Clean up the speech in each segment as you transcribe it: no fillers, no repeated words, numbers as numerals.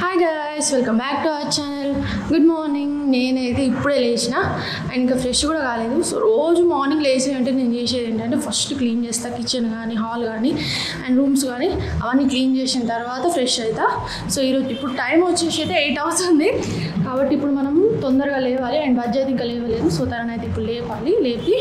Hi guys, welcome back to our channel. Good morning. నేనైతే ఇప్పుడే లేచిన అండ్ ఇంకా ఫ్రెష్ కూడా కాలేదు. సో రోజు మార్నింగ్ లేచి అంటే నేను చేసేది ఏంటంటే ఫస్ట్ క్లీన్ చేస్తా, కిచెన్ కానీ హాల్ కానీ అండ్ రూమ్స్ కానీ అవన్నీ క్లీన్ చేసిన తర్వాత ఫ్రెష్ అవుతా. సో ఈరోజు ఇప్పుడు టైం వచ్చేసి అయితే 8 అవుతుంది కాబట్టి ఇప్పుడు మనం తొందరగా లేవాలి అండ్ బడ్జెట్ ఇంకా లేవలేదు. సో తననైతే ఇప్పుడు లేపి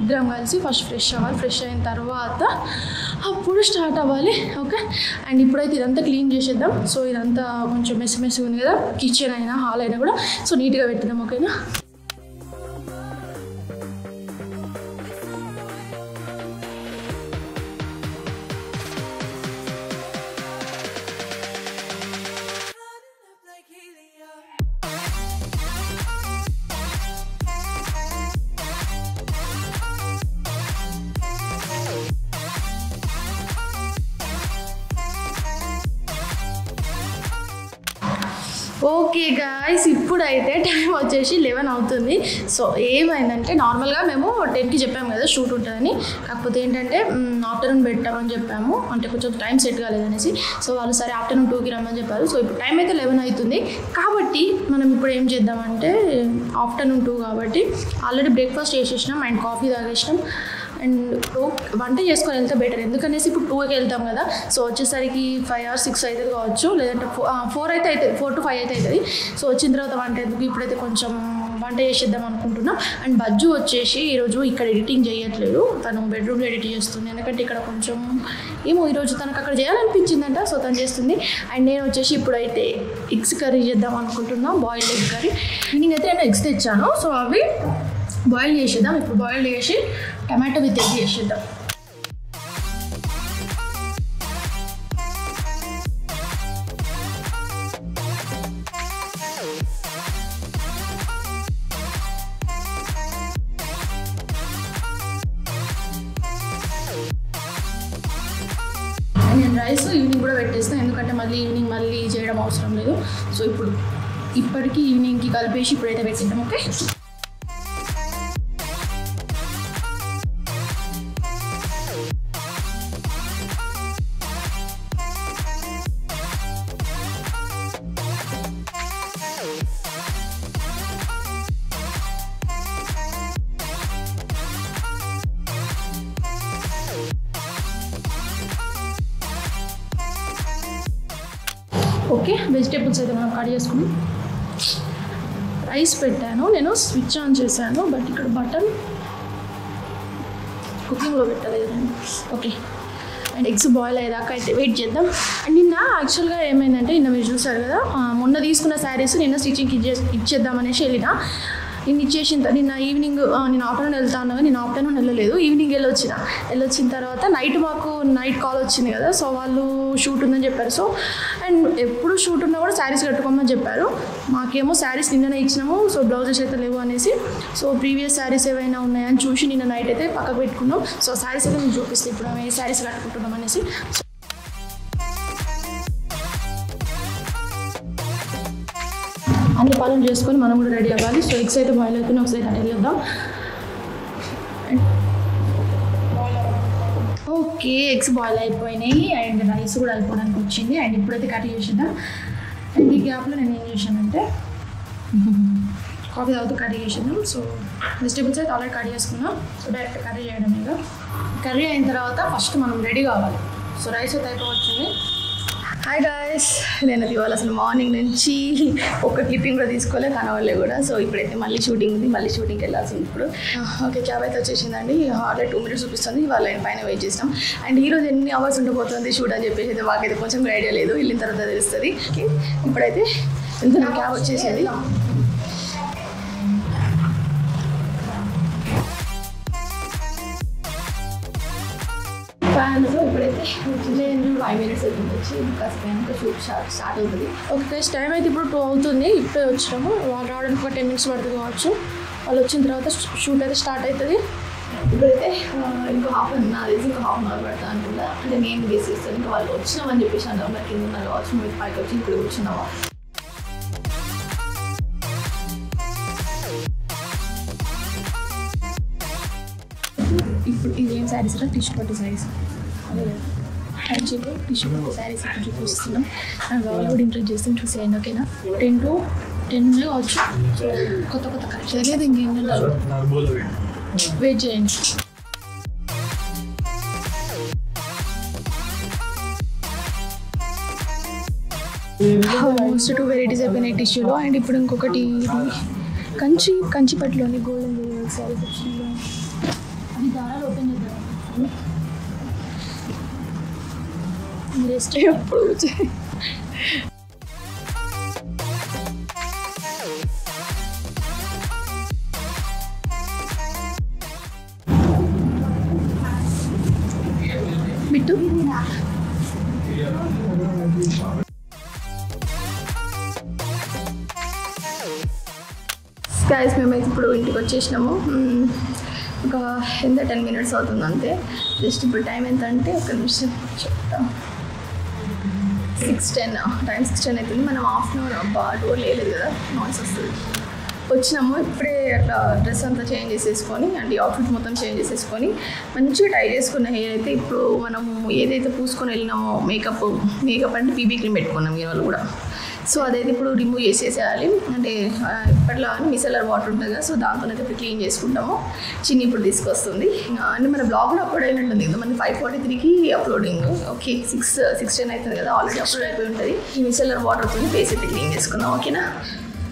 ఇద్దరం కలిసి ఫస్ట్ ఫ్రెష్ అవ్వాలి. ఫ్రెష్ అయిన తర్వాత అప్పుడు స్టార్ట్ అవ్వాలి. ఓకే, అండ్ ఇప్పుడైతే ఇదంతా క్లీన్ చేసేద్దాం. సో ఇదంతా కొంచెం మెస్సి ఉంది కదా, కిచెన్ అయినా హాల్ అయినా కూడా. సో నీట్గా పెట్టిద్దాం. ఓకేనా? ఓకే గాయ్స్, ఇప్పుడైతే టైం వచ్చేసి 11 అవుతుంది. సో ఏమైందంటే నార్మల్గా మేము 10కి చెప్పాము కదా షూట్ ఉంటుందని. కాకపోతే ఏంటంటే ఆఫ్టర్నూన్ పెట్టామని చెప్పాము, అంటే కొంచెం టైం సెట్ కాలేదనేసి. సో వాళ్ళు సరే ఆఫ్టర్నూన్ 2కి రమ్మని చెప్పారు. సో ఇప్పుడు టైం అయితే 11 అవుతుంది కాబట్టి మనం ఇప్పుడు ఏం చేద్దామంటే ఆఫ్టర్నూన్ 2 కాబట్టి ఆల్రెడీ బ్రేక్ఫాస్ట్ చేసేసినాం అండ్ కాఫీ తాగేసినాం అండ్ వంట చేసుకొని వెళ్తే బెటర్. ఎందుకనేసి ఇప్పుడు 2కి వెళ్తాం కదా. సో వచ్చేసరికి 5 or 6 అవుతుంది కావచ్చు, లేదంటే 4 అయితే అవుతుంది, 4 to 5 అయితే అవుతుంది. సో వచ్చిన తర్వాత వంట ఎందుకు, ఇప్పుడైతే కొంచెం వంట చేసేద్దాం అనుకుంటున్నాం. అండ్ బజ్జు వచ్చేసి ఈరోజు ఇక్కడ ఎడిటింగ్ చేయట్లేదు, తను బెడ్రూమ్లో ఎడిట్ చేస్తుంది. ఎందుకంటే ఇక్కడ కొంచెం ఏమో ఈరోజు తనకు అక్కడ చేయాలనిపించిందంట, సో తను చేస్తుంది. అండ్ నేను వచ్చేసి ఇప్పుడైతే ఎగ్స్ కర్రీ చేద్దాం అనుకుంటున్నాం, బాయిల్డ్ ఎగ్ కర్రీ. ఈవినింగ్ అయితే నేను ఎగ్స్ తెచ్చాను, సో అవి బాయిల్ చేసేద్దాం. ఇప్పుడు బాయిల్ చేసి టమాటో విత్ ఎగ్ చేసేద్దాం. నేను రైస్ ఈవినింగ్ కూడా పెట్టేస్తాను, ఎందుకంటే ఈవినింగ్ మళ్ళీ చేయడం అవసరం లేదు. సో ఇప్పటికీ ఈవినింగ్కి కలిపేసి ఇప్పుడైతే పెట్టిద్దాం. Okay, okay. వెజిటేబుల్స్ అయితే మనం కట్ చేసుకున్నాం. రైస్ పెట్టాను, నేను స్విచ్ ఆన్ చేశాను, బట్ ఇక్కడ బటన్ కుకింగ్లో పెట్టలేదు నేను. ఓకే, అండ్ ఎగ్స్ బాయిల్ అయ్యేదాకా అయితే వెయిట్ చేద్దాం. అండ్ నిన్న యాక్చువల్గా ఏమైందంటే, నిన్న మీరు చూసారు కదా, మొన్న తీసుకున్న శారీస్ నిన్న స్టిచ్చింగ్కి ఇచ్చేద్దామనేసి వెళ్ళిన. నిన్న ఈవినింగ్, నేను ఆఫ్టర్నూన్ వెళ్తా ఉన్నా, నేను ఆఫ్టర్నూన్ వెళ్ళలేదు, ఈవినింగ్ వెళ్ళొచ్చిన తర్వాత మాకు నైట్ కాల్ వచ్చింది కదా. సో వాళ్ళు షూట్ ఉందని చెప్పారు. సో అండ్ ఎప్పుడు షూట్ ఉన్నా కూడా శారీస్ కట్టుకోమని చెప్పారు. మాకేమో శారీస్ నిన్ననే ఇచ్చినాము, సో బ్లౌజెస్ అయితే లేవు అనేసి. సో ప్రీవియస్ శారీస్ ఏవైనా ఉన్నాయని చూసి నిన్న నైట్ అయితే పక్కకు పెట్టుకున్నాం. సో శారీస్ అయితే మేము చూపిస్తాం ఇప్పుడు మేము ఏ శారీస్ కట్టుకుంటున్నాం అనేసి. అన్ని పనులు చేసుకొని మనం కూడా రెడీ అవ్వాలి. సో ఎగ్స్ అయితే బాయిల్ అవుతున్నాయి, ఒకసారి రెడీ అవుదాం. ఓకే, ఎగ్స్ బాయిల్ అయిపోయినాయి అండ్ రైస్ కూడా అయిపోవడానికి వచ్చింది. అండ్ ఇప్పుడైతే కర్రీ చేసేద్దాం. అండ్ ఈ గ్యాప్లో నేను ఏం చేశానంటే కాఫీ తాగుతూ కర్రీ చేసేద్దాం. సో వెజిటేబుల్స్ అయితే ఆల్రెడీ కర్రీ చేసుకున్నాం. సో డైరెక్ట్ కర్రీ చేయడం. ఇక కర్రీ అయిన తర్వాత ఫస్ట్ మనం రెడీ కావాలి. సో రైస్ అయితే అయిపోవచ్చింది. హాయ్ గాయస్, నేను ఇవాళ అసలు మార్నింగ్ నుంచి ఒక్క క్లిప్పింగ్ కూడా తీసుకోలే, కనవలే కూడా. సో ఇప్పుడైతే మళ్ళీ షూటింగ్ ఉంది, మళ్ళీ షూటింగ్కి వెళ్ళాల్సింది ఇప్పుడు. ఓకే, క్యాబ్ అయితే వచ్చేసిందండి. ఆల్రెడీ 2 minutes చూపిస్తుంది, వాళ్ళ పైన వెయిట్ చేస్తాం. అండ్ ఈరోజు ఎన్ని అవర్స్ ఉండిపోతుంది షూట్ అని చెప్పేసి అయితే మాకైతే కొంచెం ఐడియా లేదు, వెళ్ళిన తర్వాత తెలుస్తుంది. ఇప్పుడైతే వెళ్తున్నా, క్యాబ్ వచ్చేసింది. సో ఇప్పుడైతే 5 minutes అవుతుంది వచ్చి, కాసేపు షూట్ స్టార్ట్ అవుతుంది. ఓకే, టైం అయితే ఇప్పుడు 2 అవుతుంది. ఇప్పుడే వచ్చినాము, వాళ్ళు రావడానికి ఒక 10 minutes పడుతుంది కావచ్చు. వాళ్ళు వచ్చిన తర్వాత షూట్ అయితే స్టార్ట్ అవుతుంది. ఇప్పుడైతే ఇంకో హాఫ్ అన్ అవర్ పడతా అనుకుంటా. అంటే నేను గెస్ చేస్తాను, ఇంకా వాళ్ళు వచ్చినామని చెప్పేసి అన్నారు, మరి కింద ఉన్నారు కావచ్చు, మీరు పైకి వచ్చి ఇప్పుడు కూర్చున్నావా. ఇప్పుడు ఇది ఏం శారీస్ రా, టీ-షర్ట్ శారీస్. కంచిలో టిష్యూ శారీస్ ఇప్పుడు చూపిస్తున్నాం అండ్ వాళ్ళు కూడా ఇంట్రెస్ట్ చేస్తాం చూసేయండి ఓకేనా 10 to 10 కావచ్చు కొత్త కొత్త కలెక్షన్ లేదు ఇంకేం వెయిట్ చేయండి ఆల్మోస్ట్ 2 వెరైటీస్ అయిపోయినాయి టిష్యూలో అండ్ ఇప్పుడు ఇంకొకటి కంచిపట్టులోని గోల్డెన్ శారీస్ వచ్చింది అది దారాలు ఓపెన్ చేద్దాం రెస్ట్ ఎప్పుడు బిట్టు గైస్ మేమైతే ఇప్పుడు ఇంటికి వచ్చేసినాము ఒక ఎంత 10 minutes అవుతుంది అంతే జస్ట్ ఇప్పుడు టైం ఎంత అంటే ఒక నిమిషం చెప్తా 6:10 టైం 6:10 అవుతుంది మనం ఆఫ్టర్నూన్ అబ్బా డోర్ లేదు కదా నాయిస్ వస్తుంది వచ్చినాము ఇప్పుడే అట్లా డ్రెస్ అంతా చేంజ్ చేసేసుకొని అంటే అవుట్ఫిట్ మొత్తం చేంజ్ చేసేసుకొని మంచిగా టై చేసుకున్న హెయిర్ అయితే ఇప్పుడు మనము ఏదైతే పూసుకొని వెళ్ళినామో మేకప్ అంటే పీబీ క్రీమ్ పెట్టుకున్నాం ఈ వాళ్ళు కూడా సో అదైతే ఇప్పుడు రిమూవ్ చేసేసేయాలి అంటే ఇప్పట్లో మిసెలర్ వాటర్ ఉంటుంది కదా సో దాంతోనైతే ఇప్పుడు క్లీన్ చేసుకుంటాము చిన్ని ఇప్పుడు తీసుకొస్తుంది అంటే మన బ్లాగ్ కూడా అప్లోడ్ అయినట్టు ఉంది కదా మన 5:43కి అప్లోడింగ్ ఓకే 6:10 అవుతుంది కదా ఆల్రెడీ అప్లోడ్ అయిపోయి ఉంటుంది ఈ మిసెలర్ వాటర్తో ఫేస్ అయితే క్లీన్ చేసుకుందాం ఓకేనా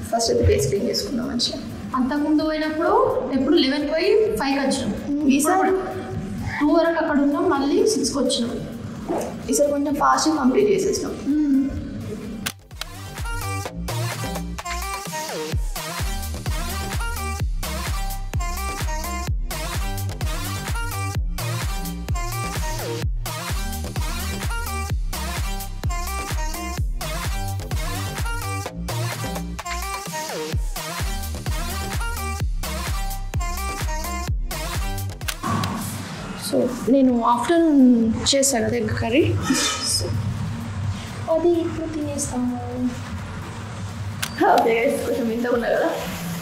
ఫస్ట్ అయితే ఫేస్ క్లీన్ చేసుకుందాం మంచిగా అంతకుముందు పోయినప్పుడు ఎప్పుడు 11 పోయి 5కి వచ్చినాం ఈసారి 2 వరకు అక్కడ ఉన్నాం మళ్ళీ 6కి వచ్చినాం ఈసారి కొంచెం ఫాస్ట్గా కంప్లీట్ చేసేసినాం సో నేను ఆఫ్టర్నూన్ చేస్తాను కదా ఎగ్ కర్రీ సో అది ఇప్పుడు తినేస్తాము ఓకే కొంచెం ఇంత ఉన్నా కదా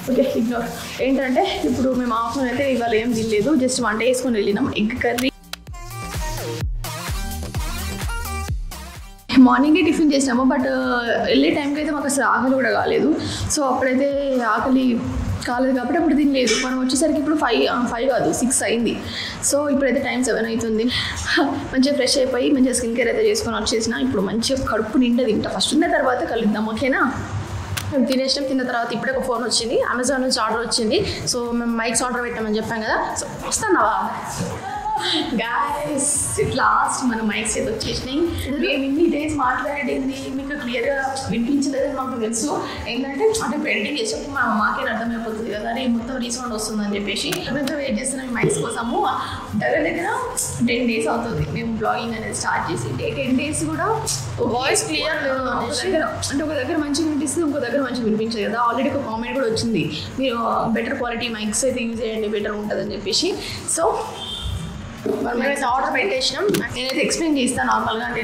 ఓకే ఇగ్నోర్ ఏంటంటే ఇప్పుడు మేము ఆఫ్టర్నూన్ అయితే ఇవాళ ఏం తినలేదు జస్ట్ వంట వేసుకొని వెళ్ళినాం ఎగ్ కర్రీ మార్నింగే టిఫిన్ చేసినాము బట్ వెళ్ళే టైంకి అయితే మాకు అసలు ఆకలి కూడా కాలేదు సో అప్పుడైతే ఆకలి కాలేదు కాబట్టి అప్పుడు తినలేదు మనం వచ్చేసరికి ఇప్పుడు 5 కాదు 6 అయింది సో ఇప్పుడైతే టైం 7 అవుతుంది మంచిగా ఫ్రెష్ అయిపోయి మంచిగా స్కిన్ కేర్ అయితే చేసుకొని వచ్చేసిన ఇప్పుడు మంచిగా కడుపు నిండా తింటా ఫస్ట్ ఉన్న తర్వాత కలుద్దాం ఓకేనా మేము తినేసినాం తిన్న తర్వాత ఇప్పుడే ఒక ఫోన్ వచ్చింది అమెజాన్ నుంచి ఆర్డర్ వచ్చింది సో మేము మైక్స్ ఆర్డర్ పెట్టామని చెప్పాం కదా సో వస్తున్నావా గాయస్ లాస్ట్ మన మైక్స్ అయితే వచ్చేసినాయి మేము ఇన్ని డేస్ మాట్లాడింది మీకు క్లియర్గా వినిపించలేదని మాకు తెలుసు ఏంటంటే అంటే పెయింటింగ్ చేసేప్పుడు మా మాకే అర్థమైపోతుంది కదా అని మొత్తం రీసౌండ్ వస్తుందని చెప్పేసి ఎంతో వెయిట్ చేస్తున్నాం ఈ మైక్స్ కోసము దగ్గర 10 days అవుతుంది మేము బ్లాగింగ్ అనేది స్టార్ట్ చేసి 10 days కూడా వాయిస్ క్లియర్ లేదు అంటే ఒక దగ్గర మంచిగా వినిపిస్తుంది ఇంకో దగ్గర మంచిగా వినిపించదు కదా ఆల్రెడీ ఒక కామెంట్ కూడా వచ్చింది మీరు బెటర్ క్వాలిటీ మైక్స్ అయితే యూజ్ చేయండి బెటర్ ఉంటుందని చెప్పేసి సో మనమైతే ఆర్డర్ పెట్టేసినాం నేనైతే ఎక్స్ప్లెయిన్ చేస్తాను నార్మల్గా అంటే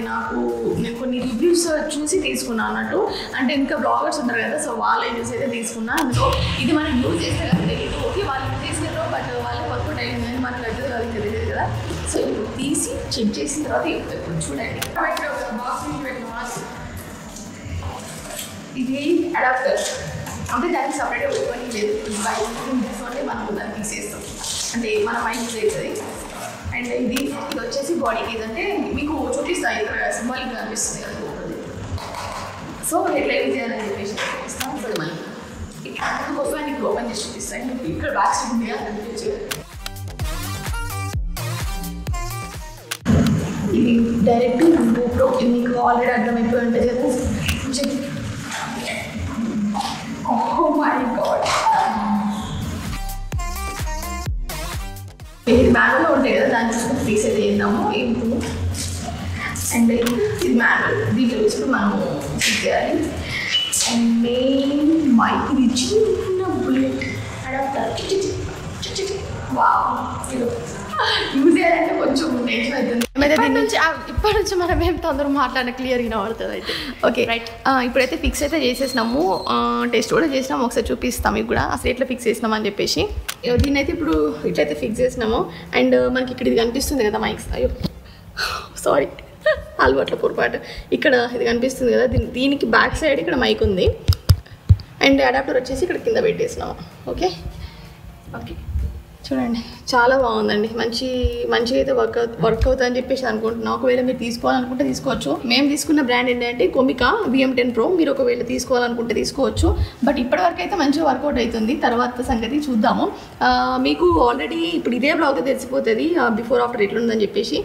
నేను కొన్ని రివ్యూస్ చూసి తీసుకున్నాను అన్నట్టు అంటే ఇంకా బ్లాగర్స్ ఉంటారు కదా సో వాళ్ళ రివ్యూస్ అయితే తీసుకున్నాను అందులో ఇది మనం యూజ్ చేస్తే కదా తెలియదు ఓకే వాళ్ళు యూజ్ చేసినారు బట్ వాళ్ళకి వర్కౌట్ అయింది కానీ మనకు అయితే వాళ్ళకి తెలియదు కదా సో ఇప్పుడు తీసి చెక్ చేసిన తర్వాత ఇప్పుడు చూడండి ఇది అడాప్టర్ అంటే దానికి సపరేట్గా ఓపెనింగ్ లేదు బయట మనం దాన్ని తీసేస్తాం అంటే మన మైండ్ యూజ్ అవుతుంది అండ్ ఇది వచ్చేసి బాడీకి ఏదంటే మీకు చూపిస్తాను ఇక్కడ సింబాలిక్ అనిపిస్తుంది కదా సో ఎట్లా యూజ్ చేయాలని చెప్పేసి చూపిస్తాను ఇప్పుడు మళ్ళీ అందుకోసం నీకు ఓపెన్ చేసి చూపిస్తాను ఇక్కడ బ్యాక్ స్టిక్ ఉంది కదా అనిపించు ఇది డైరెక్ట్ GoPro ఇది మీకు ఆల్రెడీ అర్థమైపోయి ఉంటుంది కదా ఓ మై గాడ్ ఇది మ్యానువల్లో ఉంటాయి కదా దాని కోసం ఫిక్స్ అయితే చేద్దాము ఏంటో అండ్ ఇది మ్యానువల్ దీంట్లో వేసుకుని మనము ఫిక్స్ చేయాలి అండ్ మెయిన్ మైక్ ఇది చిన్న బుల్లెట్ అడాప్టర్ యూజ్ చేయాలంటే కొంచెం టెన్షన్ అవుతుంది ఇప్పటి నుంచి మనం ఏం తొందరగా మాట్లాడిన క్లియర్గా పడుతుంది అయితే ఓకే రైట్ ఇప్పుడైతే ఫిక్స్ అయితే చేసేసినాము టెస్ట్ కూడా చేసినాము ఒకసారి చూపిస్తాం మీకు కూడా అసలు ఎట్లా ఫిక్స్ చేసినాము అని చెప్పేసి దీన్ని అయితే ఇప్పుడు ఇట్లయితే ఫిక్స్ చేసినాము అండ్ మనకి ఇక్కడ ఇది కనిపిస్తుంది కదా మైక్స్ అయ్యో సారీ అలవాట్ల పొరపాటు. ఇక్కడ ఇది కనిపిస్తుంది కదా, దీనికి బ్యాక్ సైడ్ ఇక్కడ మైక్ ఉంది అండ్ అడాప్టర్ వచ్చేసి ఇక్కడ కింద పెట్టేసినాము. ఓకే ఓకే చూడండి చాలా బాగుందండి. మంచిగా అయితే వర్క్ అవుతుందని చెప్పేసి అనుకుంటున్నాను. ఒకవేళ మీరు తీసుకోవాలనుకుంటే తీసుకోవచ్చు. మేము తీసుకున్న బ్రాండ్ ఏంటంటే కొమికా VM10 Pro. మీరు ఒకవేళ తీసుకోవాలనుకుంటే తీసుకోవచ్చు. బట్ ఇప్పటివరకు అయితే మంచిగా వర్కౌట్ అవుతుంది. తర్వాత సంగతి చూద్దాము. మీకు ఆల్రెడీ ఇప్పుడు ఇదే బ్లాగ్ తెలిసిపోతుంది బిఫోర్ ఆఫ్టర్ ఎట్లుందని చెప్పేసి.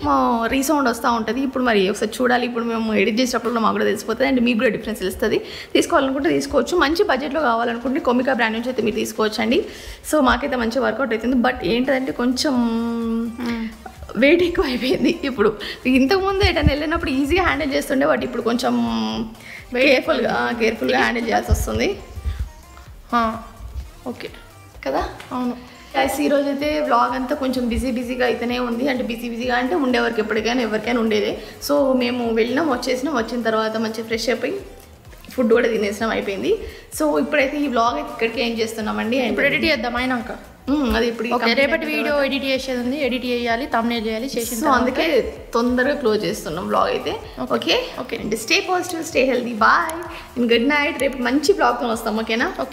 రీసౌండ్ వస్తూ ఉంటుంది. ఇప్పుడు మరి ఒకసారి చూడాలి. ఇప్పుడు మేము ఎడిట్ చేసేటప్పుడు మాకు కూడా తెలిసిపోతుంది అండ్ మీకు కూడా డిఫరెన్స్ తెలుస్తుంది. తీసుకోవాలనుకుంటే తీసుకోవచ్చు. మంచి బడ్జెట్లో కావాలనుకుంటే కొమికా బ్రాండ్ నుంచి అయితే మీరు తీసుకోవచ్చు అండి. సో మాకైతే మంచిగా వర్కౌట్ అవుతుంది. బట్ ఏంటంటే కొంచెం వెయిట్ ఎక్కువ అయిపోయింది. ఇప్పుడు ఇంతకుముందు ఎటైనా వెళ్ళినప్పుడు ఈజీగా హ్యాండిల్ చేస్తుండే, బట్ ఇప్పుడు కొంచెం కేర్ఫుల్గా హ్యాండిల్ చేయాల్సి వస్తుంది. ఓకే కదా. అవును గైస్, ఈరోజు అయితే వ్లాగ్ అంతా కొంచెం బిజీగా అయితేనే ఉంది. అంటే బిజీగా అంటే ఉండేవరకు ఎప్పటికైనా ఎవరికైనా ఉండేదే. సో మేము వచ్చిన తర్వాత మంచిగా ఫ్రెష్ అయిపోయి ఫుడ్ కూడా తినేసినాం, అయిపోయింది. సో ఇప్పుడైతే ఈ వ్లాగ్ అయితే ఇక్కడికి ఏం చేస్తున్నామండి, ఇప్పుడు ఎడిట్ చేద్దాం అయినాక. అది ఇప్పుడు రేపటి వీడియో ఎడిట్ చేసేది ఉంది, ఎడిట్ చేయాలి, థంబ్నెయిల్ చేయాలి, చేసి సో అందుకే తొందరగా క్లోజ్ చేస్తున్నాం వ్లాగ్ అయితే. ఓకే అండి, stay positive, stay healthy, bye and good night. రేపు మంచి వ్లాగ్తో వస్తాం. ఓకేనా? ఓకే.